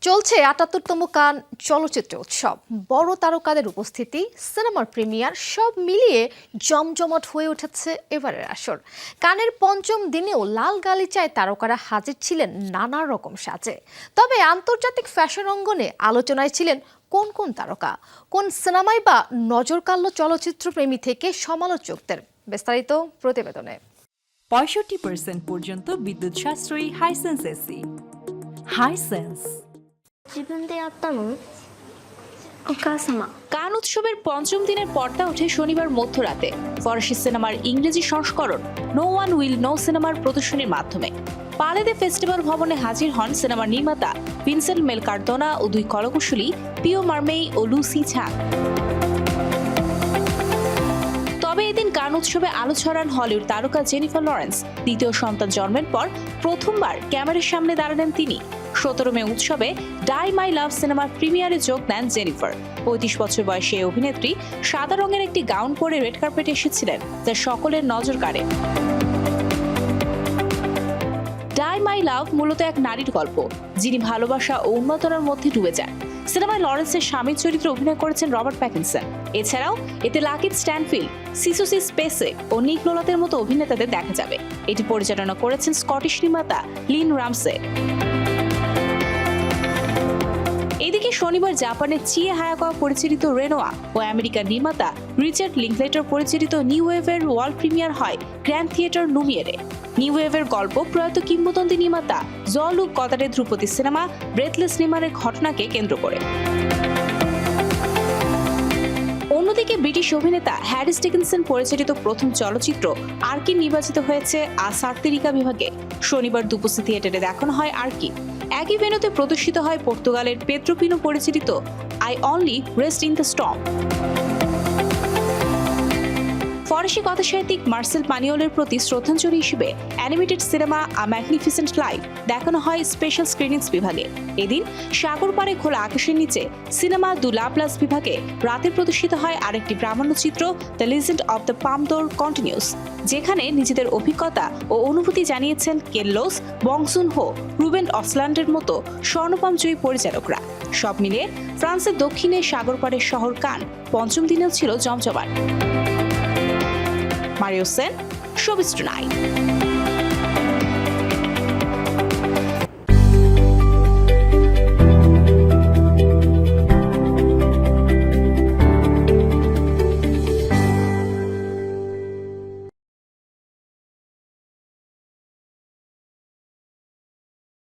চলছে ৭৮তম কান চলচ্চিত্র উৎসব। বড় তারকাদের উপস্থিতি, সিনেমার প্রিমিয়ার সব মিলিয়ে জমজমাট হয়ে উঠেছে এবারের আসর। কানের পঞ্চম দিনেও লাল গালিচায় তারকারা হাজির ছিলেন নানা রকম সাজে। তবে আন্তর্জাতিক ফ্যাশন অঙ্গনে আলোচনায় ছিলেন কোন কোন তারকা, কোন সিনেমায় বা নজর কাড়ল চলচ্চিত্র প্রেমী থেকে সমালোচকদের। বিস্তারিত প্রতিবেদনে। ৬৫% পর্যন্ত বিদ্যুৎ সাশ্রয়ী হাইসেন্স এসি। হাইসেন্স। কান উৎসবের পঞ্চম দিনের পর্দা ওঠে শনিবার মধ্যরাতে ফরাসি সিনেমার ইংরেজি সংস্করণ নো ওয়ান উইল নো সিনেমার প্রদর্শনীর মাধ্যমে। পালেদে ফেস্টিভ্যাল ভবনে হাজির হন সিনেমার নির্মাতা ভিনসেন্ট মেল কার্দোনা ও দুই কলাকুশলী পিও মার্মেই ও লুসি ঝাং। তবে এদিন কান উৎসবে আলো ছড়ান হলিউড তারকা জেনিফার লরেন্স। দ্বিতীয় সন্তান জন্মের পর প্রথমবার ক্যামেরার সামনে দাঁড়ালেন তিনি। ১৭ মে উৎসবে ডাই মাই লাভ সিনেমার প্রিমিয়ারে যোগ দেন জেনিফার। ৩৫ বছর বয়সী এই অভিনেত্রী সাদা রঙের একটি গাউন পরে রেড কার্পেটে এসেছিলেন, যা সকলের নজর কাড়ে। ডাই মাই লাভ মূলত এক নারীর গল্প, যিনি ভালোবাসা ও উন্মাদনার মধ্যে ডুবে যান। সিনেমায় লরেন্সের স্বামীর চরিত্রে অভিনয় করেছেন রবার্ট প্যাটিনসন। এছাড়াও এতে লাকিথ স্ট্যানফিল্ড, সিসুসি স্পেসে ও নিক নোলাতের মতো অভিনেতাদের দেখা যাবে। এটি পরিচালনা করেছেন স্কটিশ নির্মাতা লিন রামসে। এদিকে শনিবার জাপানের চিয়ে হায়াকাওয়া পরিচালিত রেনোয়া ও আমেরিকার নির্মাতা রিচার্ড লিঙ্কলেটার পরিচালিত নিউ ওয়েভের ওয়ার্ল্ড প্রিমিয়ার হয় গ্র্যান্ড থিয়েটার লুমিয়েরে। নিউ ওয়েভের গল্প প্রয়াত কিংবদন্তি নির্মাতা জ-লুক গদারের ধ্রুপদী সিনেমা ব্রেথলেস নির্মাণের ঘটনাকে কেন্দ্র করে। অন্যদিকে ব্রিটিশ অভিনেতা হ্যারিস ডিকিনসন পরিচালিত প্রথম চলচ্চিত্র আর্কি নির্বাচিত হয়েছে সার্তেরিকা বিভাগে। শনিবার দুপুসি থিয়েটারে দেখানো হয় আর্কি। একই ভেন্যুতে প্রদর্শিত হয় পর্তুগালের পেদ্রো পিনো পরিচালিত I only rest in the storm. ফরাসি কথাসাহিত্যিক মার্সেল পানিওলের প্রতি শ্রদ্ধাঞ্জলি হিসেবে অ্যানিমেটেড সিনেমা আ ম্যাগনিফিসেন্ট লাইফ দেখানো হয় স্পেশাল স্ক্রিনিংস বিভাগে। এদিন সাগর পাড়ে খোলা আকাশের নিচে সিনেমা দু লা প্লাস বিভাগে রাতে প্রদর্শিত হয় আরেকটি প্রামাণ্যচিত্র the legend of the Palme d'Or continues, যেখানে নিজেদের অভিজ্ঞতা ও অনুভূতি জানিয়েছেন Ken Loach, Bong Joon Ho, Ruben অসল্যান্ডের মতো স্বর্ণপামজয়ী পরিচালকরা। সব মিলিয়ে ফ্রান্সের দক্ষিণে সাগর পাড়ের শহর কান পঞ্চম দিনেও ছিল জমজমাট। Mario Sen, showbiz tonight.